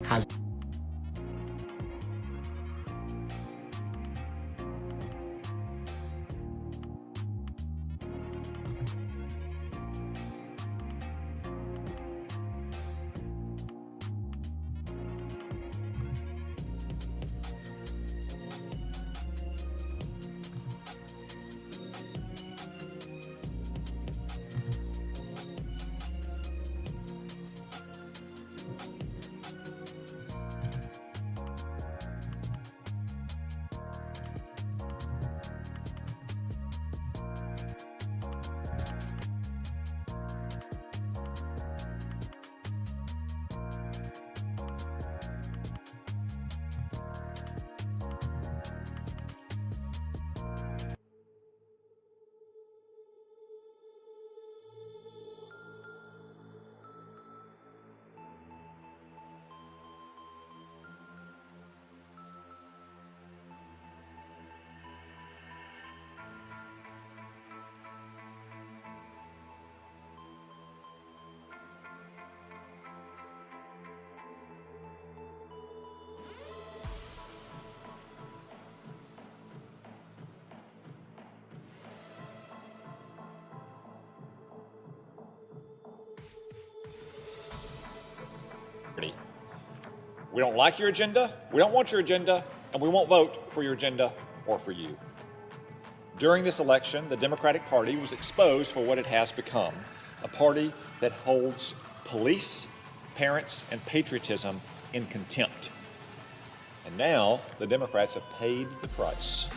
has We don't like your agenda, we don't want your agenda, and we won't vote for your agenda or for you. During this election, the Democratic Party was exposed for what it has become, a party that holds police, parents, and patriotism in contempt. And now, the Democrats have paid the price.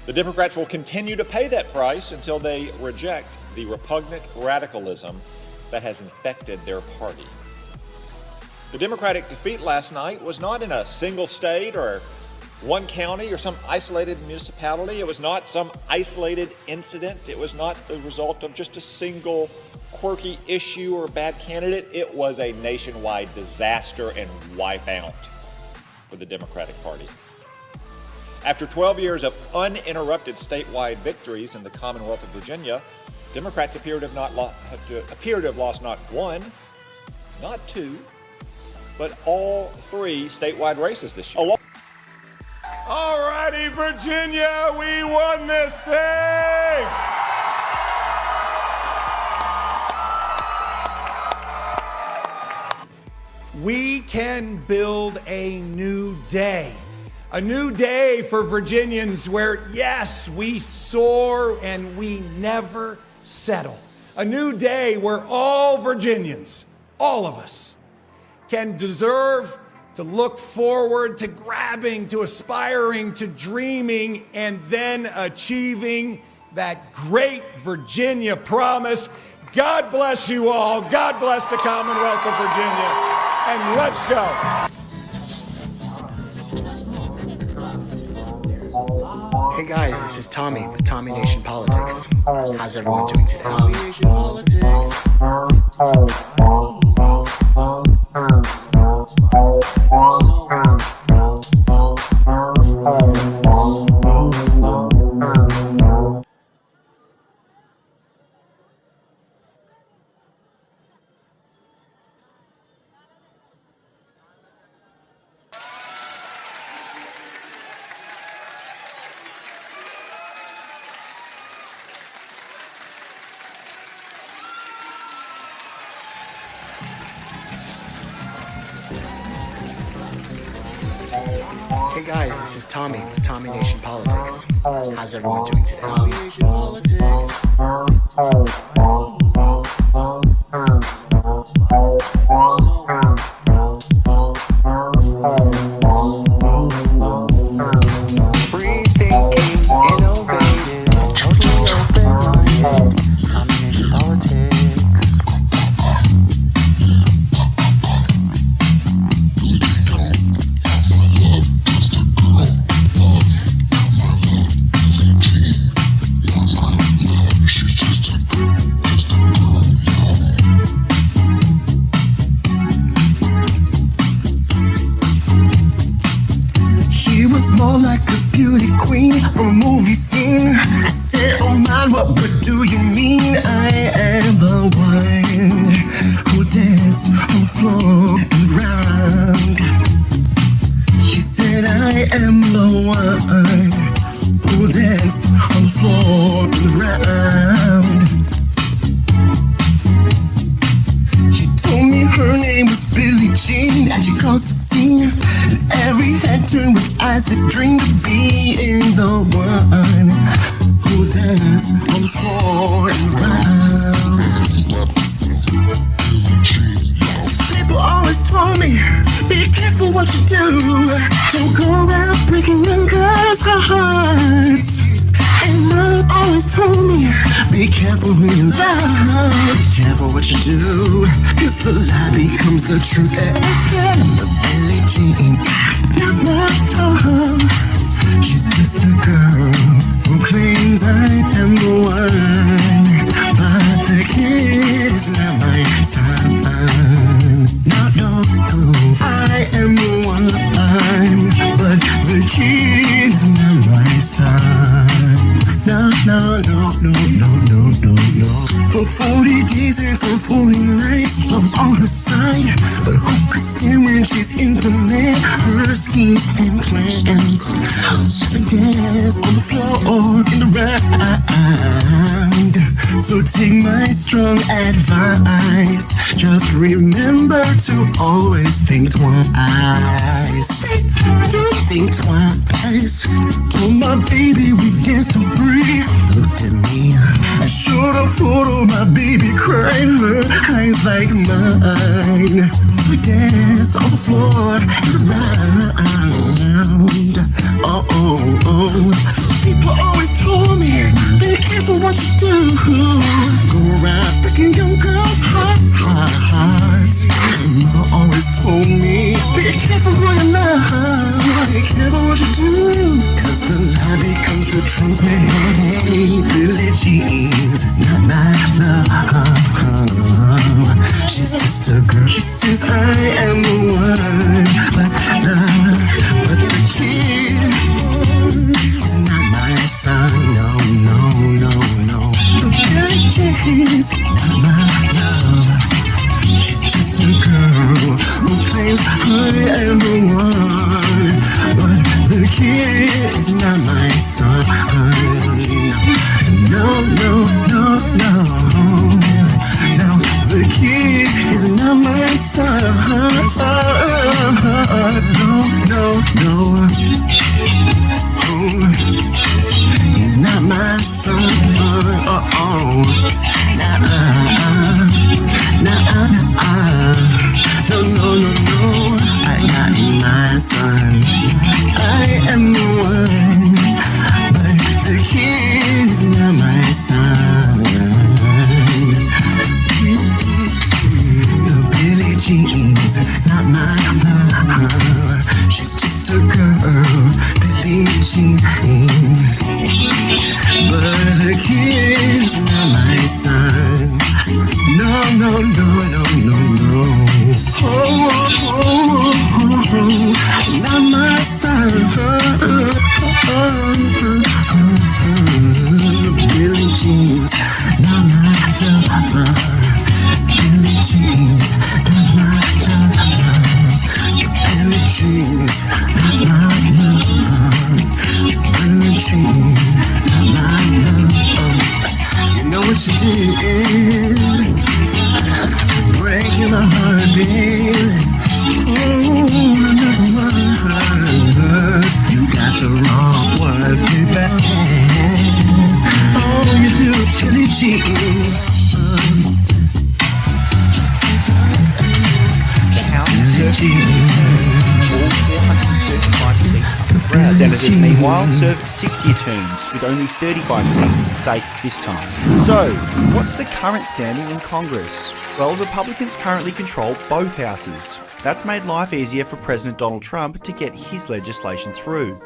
The Democrats will continue to pay that price until they reject the repugnant radicalism that has infected their party. The Democratic defeat last night was not in a single state or one county or some isolated municipality. It was not some isolated incident. It was not the result of just a single quirky issue or bad candidate. It was a nationwide disaster and wipeout for the Democratic Party. After 12 years of uninterrupted statewide victories in the Commonwealth of Virginia, Democrats appear to have lost not one, not two, but all three statewide races this year. All righty, Virginia, we won this thing! We can build a new day. A new day for Virginians where, yes, we soar and we never settle. A new day where all Virginians, all of us, can deserve to look forward to grabbing, to aspiring, to dreaming, and then achieving that great Virginia promise. God bless you all. God bless the Commonwealth of Virginia. And let's go. Hey guys, this is Tommy with Tommy Nation Politics. How's everyone doing today? Tommy Nation Politics. Hey guys, this is Tommy with Tommy Nation Politics. How's everyone doing today? Tommy Nation Politics. Free thinking, innovative, totally open-minded. Tommy Nation Politics. More like a beauty queen from a movie scene. I said, oh man, what do you mean? I am the one who dance on the floor and round. around. She said I am the one who'll dance on the floor and around. She told me her name was Billie Jean, and she caused a scene, and every head turned with eyes that dreamed of being the one who'll dance on the floor and around. People always told me, be careful what you do. Don't go around breaking young girls' hearts. And Mom always told me, be careful who you love. Be careful what you do, 'cause the lie becomes the truth. The Billie Jean, no, she's just a girl who claims I am the one, but the kid is not my son. No, I am the one, but the kid is not my son. No. For 40 days and for 40 nights, love was on her side, but who could stand when she's implement her schemes and plans? She dance on the floor in the round. So take my strong advice, just remember to always think twice. Think twice. Told my baby we danced to breathe. Looked at me, I showed a photo of my baby crying, her eyes like mine. We dance on the floor and around. Oh. People always told me, be careful what you do. Go around breaking young girl hearts. And Mom always told me, be careful who you love. Be careful what you do, 'cause the lie becomes the truth. Hey, Billie Jean's not my love. She's just a girl. She says I am the one, but the kid is not my son. No. The Billie Jean's not my love. She's just a girl who claims I am the one, but the kid is not my son. No, the kid is not my son. No. He's not my son. No. I got my son. I am the one, but the kid is not my son. The Billie Jean's not my love. She's just a girl, Billie Jean. But the kid's not my son. No. Not my son. Billie Jean's not my lover. Billie Jean's not my lover. Billie Jean's not my lover. Billie Jean not my lover. You know what she did? Breaking my heart, baby. Another one. You got the wrong one, baby. Oh, you do, Billie Jean. Senators, meanwhile, served 6-year terms with only 35 seats at stake this time. So, what's the current standing in Congress? Well, Republicans currently control both houses. That's made life easier for President Donald Trump to get his legislation through.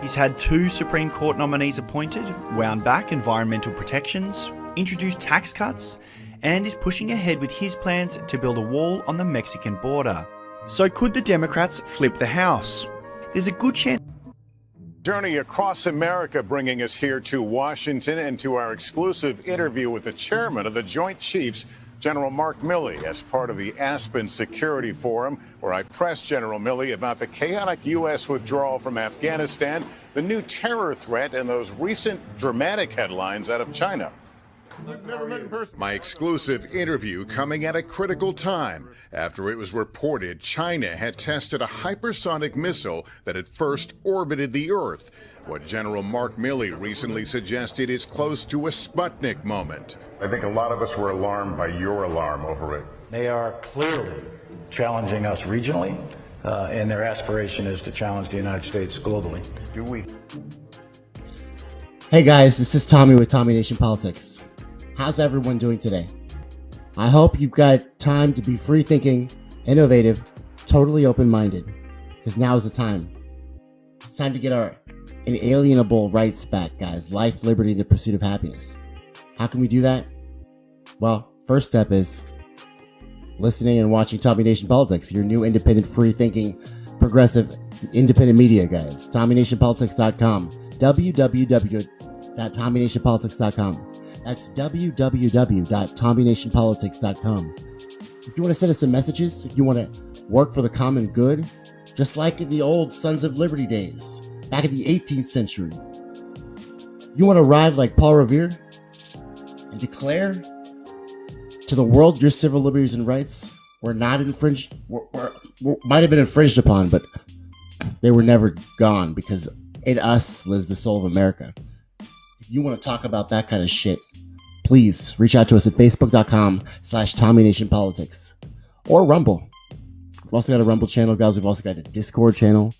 He's had 2 Supreme Court nominees appointed, wound back environmental protections, introduced tax cuts, and is pushing ahead with his plans to build a wall on the Mexican border. So could the Democrats flip the House? There's a good chance. Journey across America, bringing us here to Washington and to our exclusive interview with the chairman of the Joint Chiefs General Mark Milley as part of the Aspen Security Forum, where I pressed General Milley about the chaotic U.S. withdrawal from Afghanistan, the new terror threat, and those recent dramatic headlines out of China. My exclusive interview coming at a critical time after it was reported China had tested a hypersonic missile that had first orbited the Earth, what General Mark Milley recently suggested is close to a Sputnik moment. I think a lot of us were alarmed by your alarm over it. They are clearly challenging us regionally, and their aspiration is to challenge the United States globally. Do we? Hey guys, this is Tommy with Tommy Nation Politics. How's everyone doing today? I hope you've got time to be free-thinking, innovative, totally open-minded, because now is the time. It's time to get our inalienable rights back, guys. Life, liberty, and the pursuit of happiness. How can we do that? Well, first step is listening and watching Tommy Nation Politics, your new independent, free-thinking, progressive, independent media, guys. TommyNationPolitics.com. www.TommyNationPolitics.com. That's www.TommyNationPolitics.com. If you want to send us some messages, if you want to work for the common good, just like in the old Sons of Liberty days, back in the 18th century, you want to ride like Paul Revere and declare to the world your civil liberties and rights were not infringed, might have been infringed upon, but they were never gone, because in us lives the soul of America. If you want to talk about that kind of shit, please reach out to us at facebook.com/TommyNationPolitics or Rumble. We've also got a Rumble channel, guys. We've also got a Discord channel.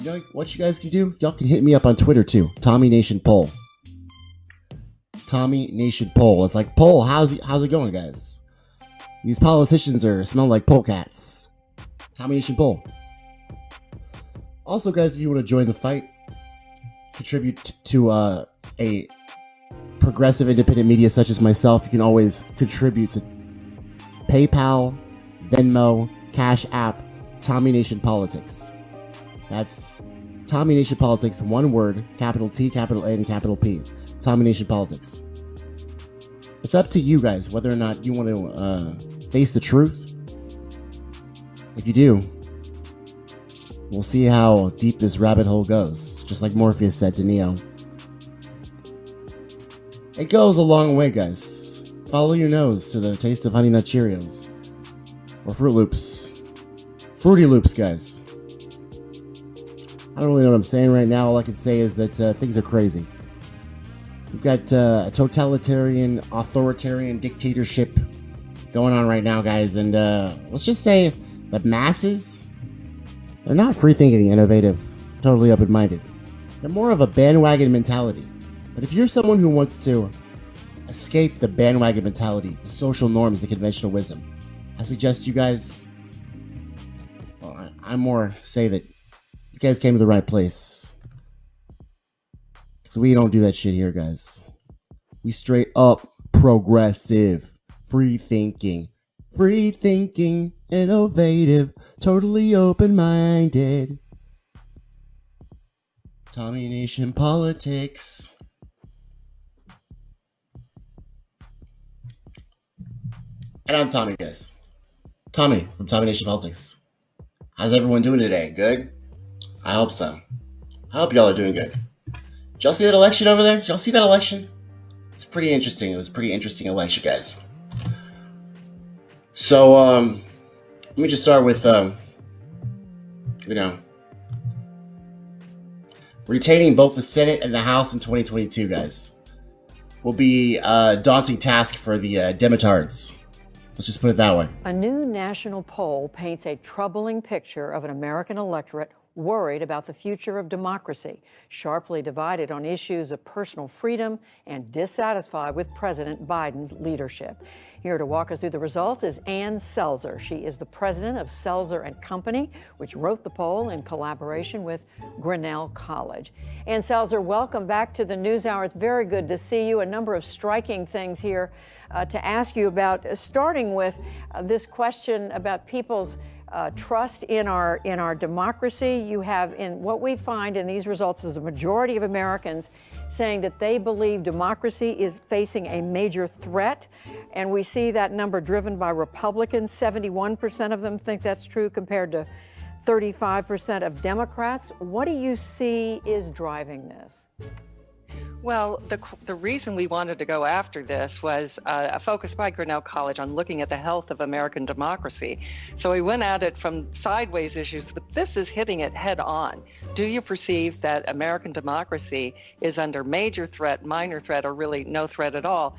You know what you guys can do? Y'all can hit me up on Twitter too. Tommy Nation Poll. Tommy Nation Poll. It's like, poll, how's it going, guys? These politicians are smelling like polecats. Tommy Nation Poll. Also, guys, if you want to join the fight, contribute to a progressive independent media such as myself, you can always contribute to PayPal, Venmo, Cash App, Tommy Nation Politics. That's Tommy Nation Politics, one word, capital T, capital N, capital P. Tommy Nation Politics. It's up to you guys whether or not you want to face the truth. If you do, we'll see how deep this rabbit hole goes, just like Morpheus said to Neo. It goes a long way, guys. Follow your nose to the taste of Honey Nut Cheerios. Or Fruit Loops. Fruity Loops, guys. I don't really know what I'm saying right now. All I can say is that things are crazy. We've got a totalitarian, authoritarian dictatorship going on right now, guys. And let's just say the masses, they're not free-thinking, innovative, totally open-minded. They're more of a bandwagon mentality. But if you're someone who wants to escape the bandwagon mentality, the social norms, the conventional wisdom, I suggest you guys, well, I more say that you guys came to the right place. So we don't do that shit here, guys. We straight up progressive, free-thinking, innovative, totally open-minded. Tommy Nation Politics. And I'm Tommy, guys. Tommy from Tommy Nation Politics. How's everyone doing today? Good? I hope so. I hope y'all are doing good. Did y'all see that election over there? Did y'all see that election? It's pretty interesting. It was a pretty interesting election, guys. So, let me just start with, retaining both the Senate and the House in 2022, guys, will be a daunting task for the Demotards. Let's just put it that way. A new national poll paints a troubling picture of an American electorate worried about the future of democracy, sharply divided on issues of personal freedom and dissatisfied with President Biden's leadership. Here to walk us through the results is Ann Selzer. She is the president of Selzer and Company, which wrote the poll in collaboration with Grinnell College. Ann Selzer, welcome back to the NewsHour. It's very good to see you. A number of striking things here to ask you about, starting with this question about people's trust in our democracy. You have, in what we find in these results, is a majority of Americans saying that they believe democracy is facing a major threat. And we see that number driven by Republicans. 71% of them think that's true compared to 35% of Democrats. What do you see is driving this? Well, the reason we wanted to go after this was a focus by Grinnell College on looking at the health of American democracy. So we went at it from sideways issues, but this is hitting it head on. Do you perceive that American democracy is under major threat, minor threat, or really no threat at all?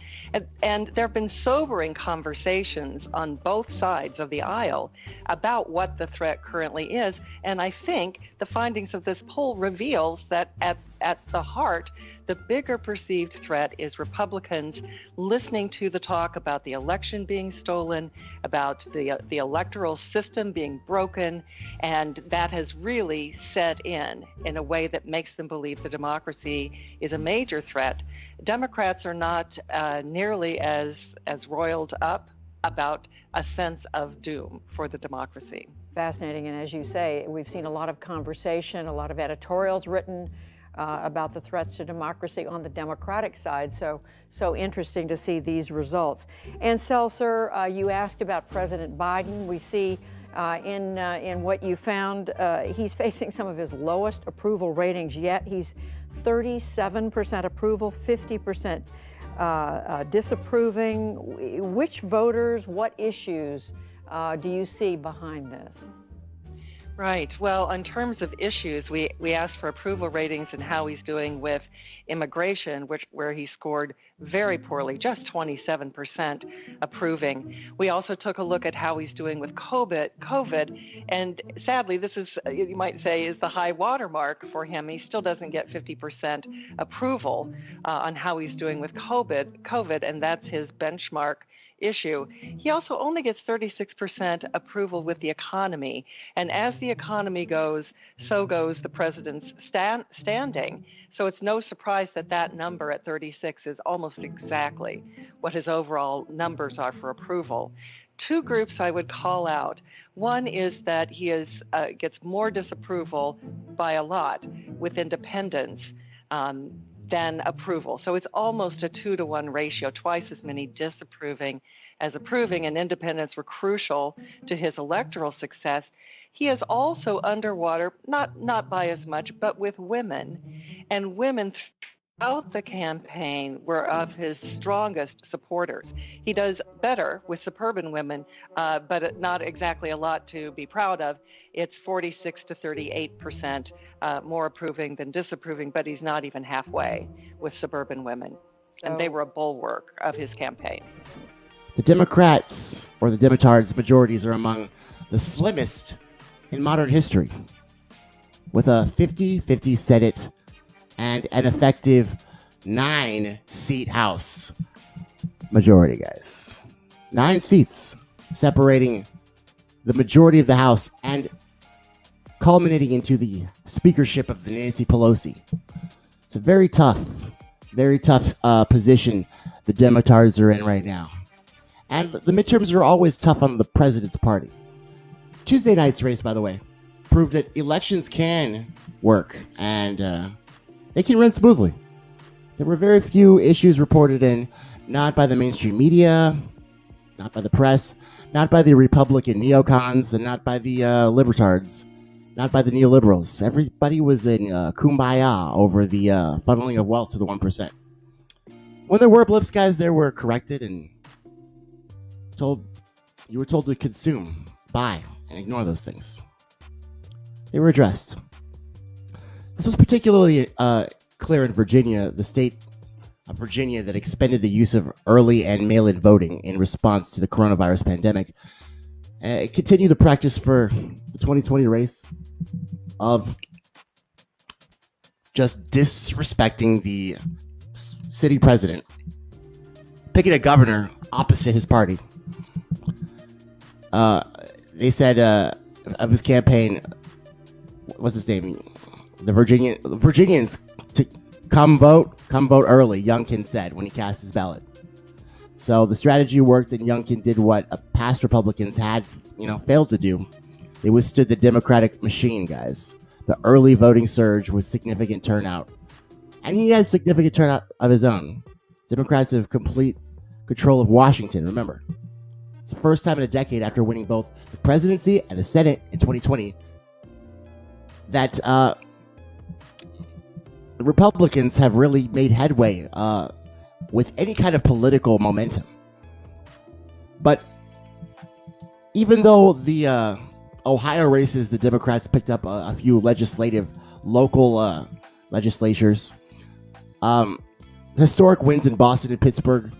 And there have been sobering conversations on both sides of the aisle about what the threat currently is. And I think the findings of this poll reveals that at the heart, the bigger perceived threat is Republicans listening to the talk about the election being stolen, about the electoral system being broken, and that has really set in a way that makes them believe the democracy is a major threat. Democrats are not nearly as roiled up about a sense of doom for the democracy. Fascinating, and as you say, we've seen a lot of conversation, a lot of editorials written about the threats to democracy on the Democratic side. So interesting to see these results. And Seltzer, you asked about President Biden. We see in what you found, he's facing some of his lowest approval ratings yet. He's 37% approval, 50% disapproving. Which voters, what issues do you see behind this? Right. Well, in terms of issues, we asked for approval ratings and how he's doing with immigration, where he scored very poorly, just 27% approving. We also took a look at how he's doing with COVID, and sadly, this is, you might say, is the high watermark for him. He still doesn't get 50% approval on how he's doing with COVID, and that's his benchmark issue. He also only gets 36% approval with the economy. And as the economy goes, so goes the president's standing. So it's no surprise that that number at 36 is almost exactly what his overall numbers are for approval. Two groups I would call out. One is that he gets more disapproval by a lot with independents than approval. So it's almost a 2-to-1 ratio, twice as many disapproving as approving, and independents were crucial to his electoral success. He is also underwater, not by as much, but with women. And women throughout the campaign were of his strongest supporters. He does better with suburban women, but not exactly a lot to be proud of. It's 46 to 38% more approving than disapproving, but he's not even halfway with suburban women. And they were a bulwark of his campaign. The Democrats, or the Demotards, majorities are among the slimmest in modern history, with a 50-50 Senate and an effective 9-seat House majority, guys. 9 seats separating the majority of the House and culminating into the speakership of the Nancy Pelosi. It's a very tough position the Demotards are in right now. And the midterms are always tough on the president's party. Tuesday night's race, by the way, proved that elections can work and they can run smoothly. There were very few issues reported in, not by the mainstream media, not by the press, not by the Republican neocons, and not by the libertards, not by the neoliberals. Everybody was in kumbaya over the funneling of wealth to the 1%. When there were blips, guys, they were corrected and you were told to consume, buy, and ignore those things. They were addressed. This was particularly clear in Virginia, the state of Virginia that expended the use of early and mail-in voting in response to the coronavirus pandemic. It continued the practice for the 2020 race of just disrespecting the city president, picking a governor opposite his party. They said of his campaign, what's his name? The Virginians to come vote early, Youngkin said when he cast his ballot. So the strategy worked, and Youngkin did what past Republicans had, failed to do They withstood the Democratic machine, guys. The early voting surge with significant turnout. And he had significant turnout of his own. Democrats have complete control of Washington, remember. It's the first time in a decade after winning both the presidency and the Senate in 2020 that the Republicans have really made headway with any kind of political momentum. But even though the Ohio races, the Democrats picked up a few local legislatures, historic wins in Boston and Pittsburgh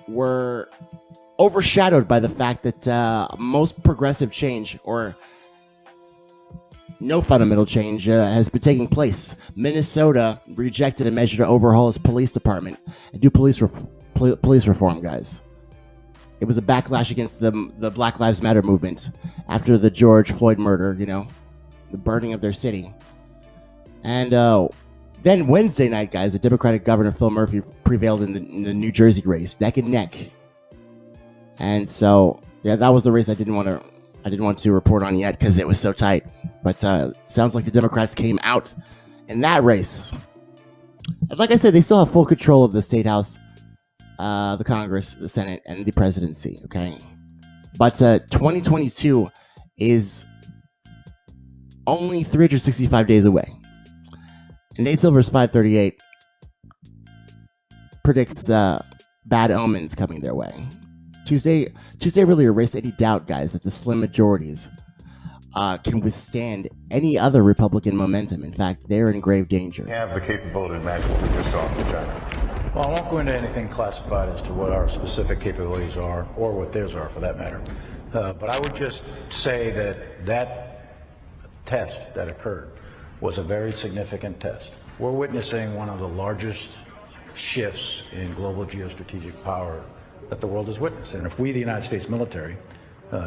were overshadowed by the fact that most progressive change, or no fundamental change, has been taking place. Minnesota rejected a measure to overhaul its police department and do police reform, guys. It was a backlash against the Black Lives Matter movement after the George Floyd murder, the burning of their city. And then Wednesday night, guys, the Democratic Governor Phil Murphy prevailed in the New Jersey race, neck and neck. And so, yeah, that was the race I didn't want to report on yet because it was so tight. But sounds like the Democrats came out in that race. And like I said, they still have full control of the State House, the Congress, the Senate, and the presidency, okay? But 2022 is only 365 days away. And Nate Silver's 538 predicts bad omens coming their way. Tuesday really erased any doubt, guys, that the slim majorities can withstand any other Republican momentum. In fact, they're in grave danger. Have the capability to match what we just saw from China. Well, I won't go into anything classified as to what our specific capabilities are, or what theirs are for that matter. But I would just say that test that occurred was a very significant test. We're witnessing one of the largest shifts in global geostrategic power that the world has witnessed. And if we, the United States military,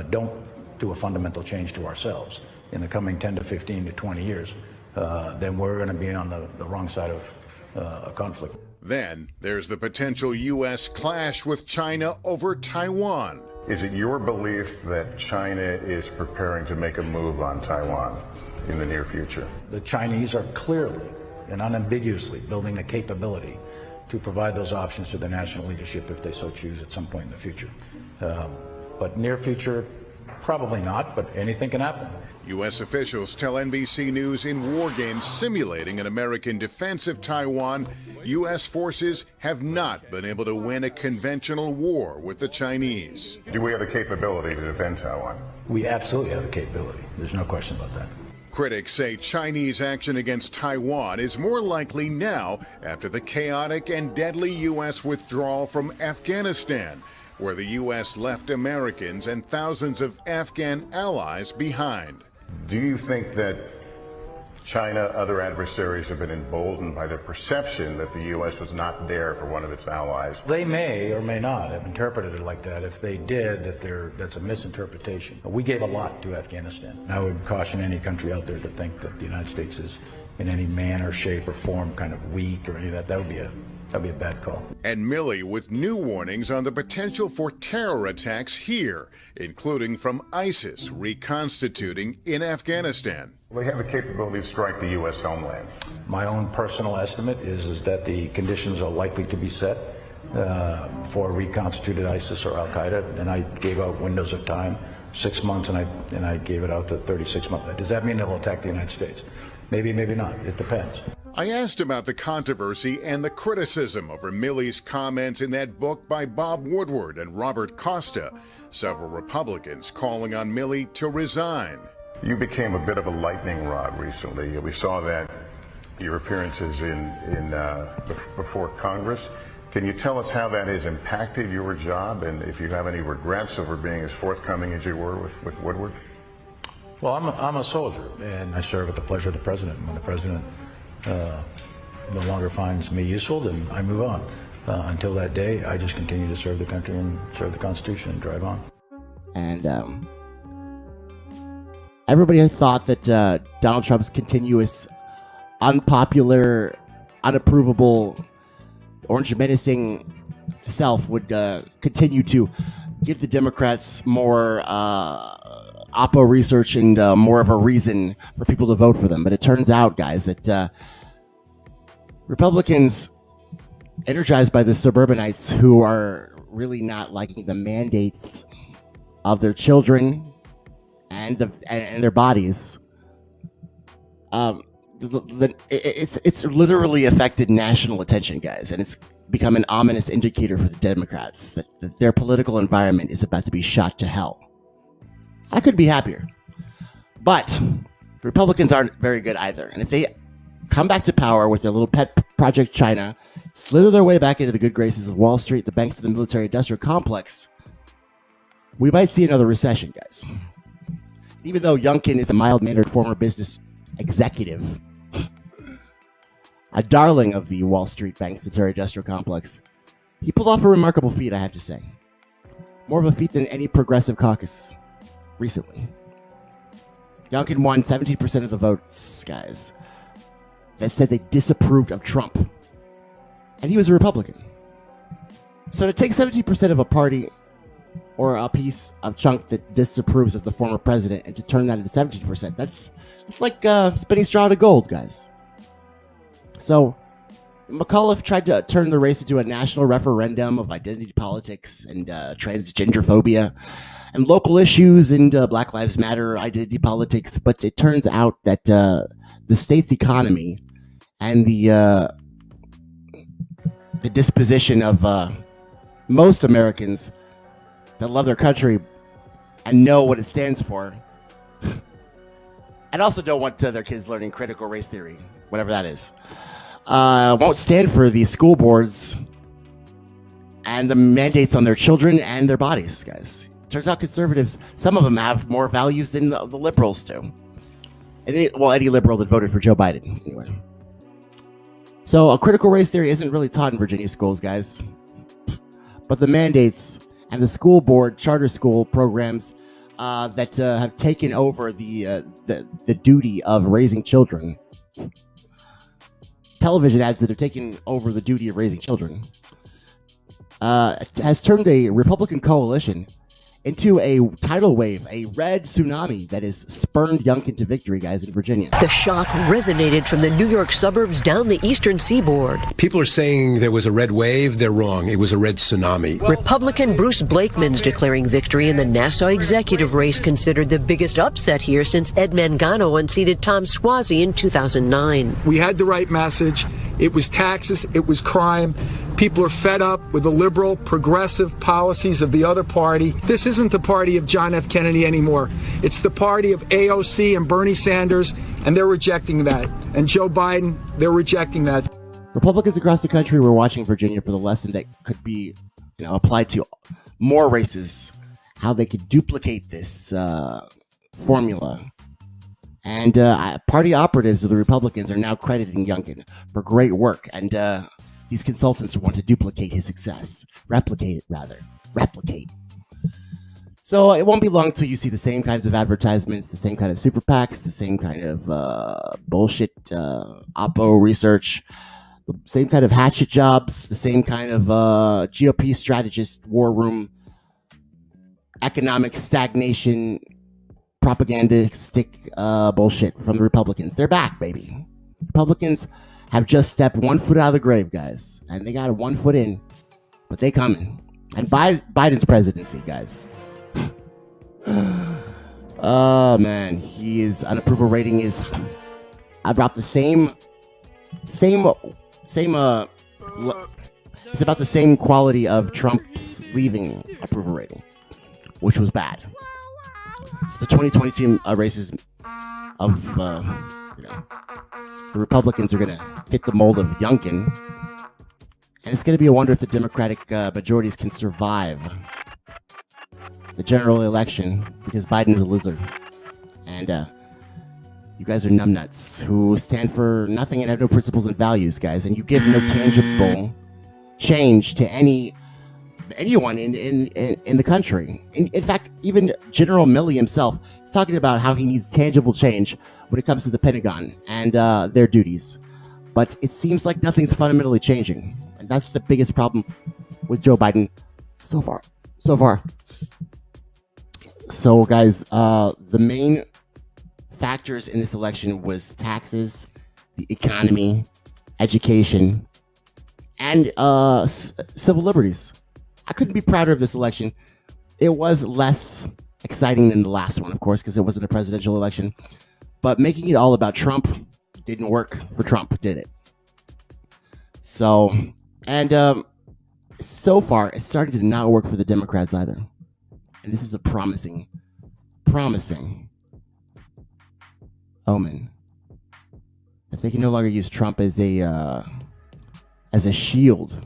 don't do a fundamental change to ourselves in the coming 10 to 15 to 20 years, then we're going to be on the wrong side of a conflict. Then there's the potential U.S. clash with China over Taiwan. Is it your belief that China is preparing to make a move on Taiwan in the near future? The Chinese are clearly and unambiguously building the capability to provide those options to the national leadership if they so choose at some point in the future. But near future, probably not, but anything can happen. U.S. officials tell NBC News in war games simulating an American defense of Taiwan, U.S. forces have not been able to win a conventional war with the Chinese. Do we have the capability to defend Taiwan? We absolutely have the capability. There's no question about that. Critics say Chinese action against Taiwan is more likely now after the chaotic and deadly U.S. withdrawal from Afghanistan, where the U.S. left Americans and thousands of Afghan allies behind. Do you think that China, other adversaries, have been emboldened by the perception that the U.S. was not there for one of its allies? They may or may not have interpreted it like that. If they did, that's a misinterpretation. We gave a lot to Afghanistan. I would caution any country out there to think that the United States is in any manner, shape, or form kind of weak or any of that. That would be a bad call. And Milley with new warnings on the potential for terror attacks here, including from ISIS reconstituting in Afghanistan. They have the capability to strike the U.S. homeland. My own personal estimate is that the conditions are likely to be set for reconstituted ISIS or Al-Qaeda, and I gave out windows of time, 6 months, and I gave it out to 36 months. Does that mean they'll attack the United States? Maybe, maybe not. It depends. I asked about the controversy and the criticism over Milley's comments in that book by Bob Woodward and Robert Costa, several Republicans calling on Milley to resign. You became a bit of a lightning rod recently. We saw that your appearances before Congress. Can you tell us how that has impacted your job, and if you have any regrets over being as forthcoming as you were with Woodward? Well, I'm a soldier, and I serve at the pleasure of the president. When the president no longer finds me useful, then I move on. Until that day, I just continue to serve the country and serve the Constitution and drive on. And everybody thought that Donald Trump's continuous, unpopular, unapprovable, orange menacing self would continue to give the Democrats more Oppo research and more of a reason for people to vote for them. But it turns out, guys, that Republicans, energized by the suburbanites who are really not liking the mandates of their children and their bodies, it's literally affected national attention, guys, and it's become an ominous indicator for the Democrats that their political environment is about to be shot to hell. I could be happier, but the Republicans aren't very good either, and if they come back to power with their little pet project China, slither their way back into the good graces of Wall Street, the banks of the military-industrial complex, we might see another recession, guys. Even though Youngkin is a mild-mannered former business executive, a darling of the Wall Street banks military-industrial complex, he pulled off a remarkable feat, I have to say. More of a feat than any progressive caucus recently. Youngkin won 17% of the votes, guys, that said they disapproved of Trump. And he was a Republican. So to take 17% of a party or a piece of chunk that disapproves of the former president and to turn that into 17%, that's like spinning straw to gold, guys. So McAuliffe tried to turn the race into a national referendum of identity politics and transgender phobia and local issues and Black Lives Matter identity politics. But it turns out that the state's economy and the disposition of most Americans that love their country and know what it stands for, and also don't want their kids learning critical race theory, whatever that is, won't stand for the school boards and the mandates on their children and their bodies, guys. Turns out conservatives, some of them have more values than the liberals do. Any liberal that voted for Joe Biden, anyway. So a critical race theory isn't really taught in Virginia schools, guys. But the mandates and the school board charter school programs that have taken over the duty of raising children, television ads that have taken over the duty of raising children, has turned a Republican coalition into a tidal wave, a red tsunami that has spurned Youngkin to victory, guys, in Virginia. The shock resonated from the New York suburbs down the eastern seaboard. People are saying there was a red wave. They're wrong. It was a red tsunami. Republican Bruce Blakeman's declaring victory in the Nassau executive race, considered the biggest upset here since Ed Mangano unseated Tom Suozzi in 2009. We had the right message. It was taxes. It was crime. People are fed up with the liberal, progressive policies of the other party. This isn't the party of John F. Kennedy anymore. It's the party of AOC and Bernie Sanders, and they're rejecting that. And Joe Biden, they're rejecting that. Republicans across the country were watching Virginia for the lesson that could be, applied to more races, how they could duplicate this formula. And party operatives of the Republicans are now crediting Youngkin for great work. And these consultants want to duplicate his success. Replicate. So it won't be long till you see the same kinds of advertisements, the same kind of super PACs, the same kind of bullshit Oppo research, the same kind of hatchet jobs, the same kind of GOP strategist war room, economic stagnation, propagandistic bullshit from the Republicans. They're back, baby. Republicans have just stepped 1 foot out of the grave, guys. And they got 1 foot in, but they coming. And Biden's presidency, guys. Oh, man. His unapproval rating is about the same, it's about the same quality of Trump's leaving approval rating, which was bad. So the 2022 races of, the Republicans are going to fit the mold of Youngkin. And it's going to be a wonder if the Democratic majorities can survive the general election, because Biden is a loser. And you guys are numbnuts who stand for nothing and have no principles and values, guys. And you give no tangible change to anyone in the country. In fact, even General Milley himself is talking about how he needs tangible change when it comes to the Pentagon and their duties. But it seems like nothing's fundamentally changing. And that's the biggest problem with Joe Biden so far. So, guys, the main factors in this election was taxes, the economy, education, and civil liberties. I couldn't be prouder of this election. It was less exciting than the last one, of course, because it wasn't a presidential election. But making it all about Trump didn't work for Trump, did it? So, and so far, it's starting to not work for the Democrats either. And this is a promising omen that they can no longer use Trump as a shield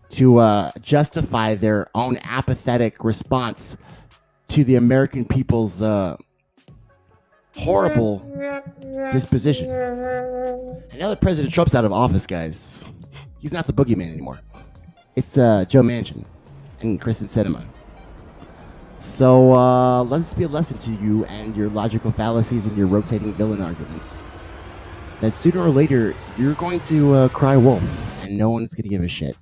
to justify their own apathetic response to the American people's horrible disposition. And now that President Trump's out of office, guys, he's not the boogeyman anymore. It's Joe Manchin and Kristen Sinema. So let this be a lesson to you and your logical fallacies and your rotating villain arguments. That sooner or later, you're going to cry wolf, and no one's going to give a shit.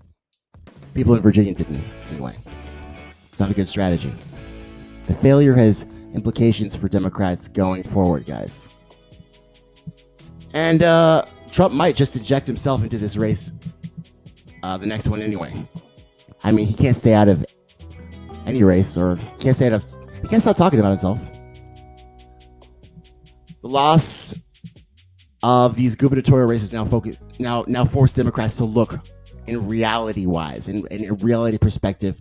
People in Virginia didn't, anyway. It's not a good strategy. The failure has implications for Democrats going forward, guys. And Trump might just inject himself into this race, the next one anyway. I mean, he can't stay out of any race, or he can't stop talking about himself. The loss of these gubernatorial races now force Democrats to look in reality-wise, in a reality perspective,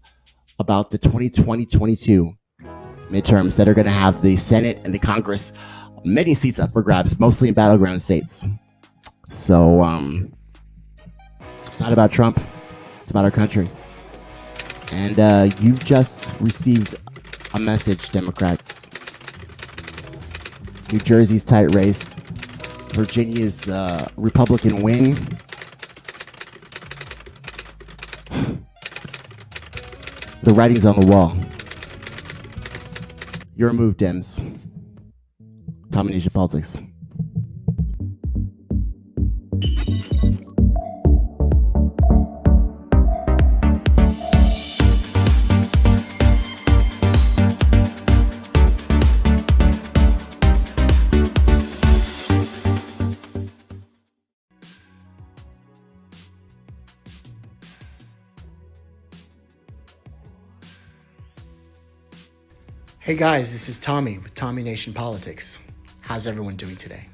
about the 2022 midterms that are going to have the Senate and the Congress, many seats up for grabs, mostly in battleground states. So, it's not about Trump. It's about our country. And you've just received a message, Democrats. New Jersey's tight race. Virginia's Republican win. The writing's on the wall. Your move, Dems. Domination politics. Hey guys, this is Tommy with Tommy Nation Politics. How's everyone doing today?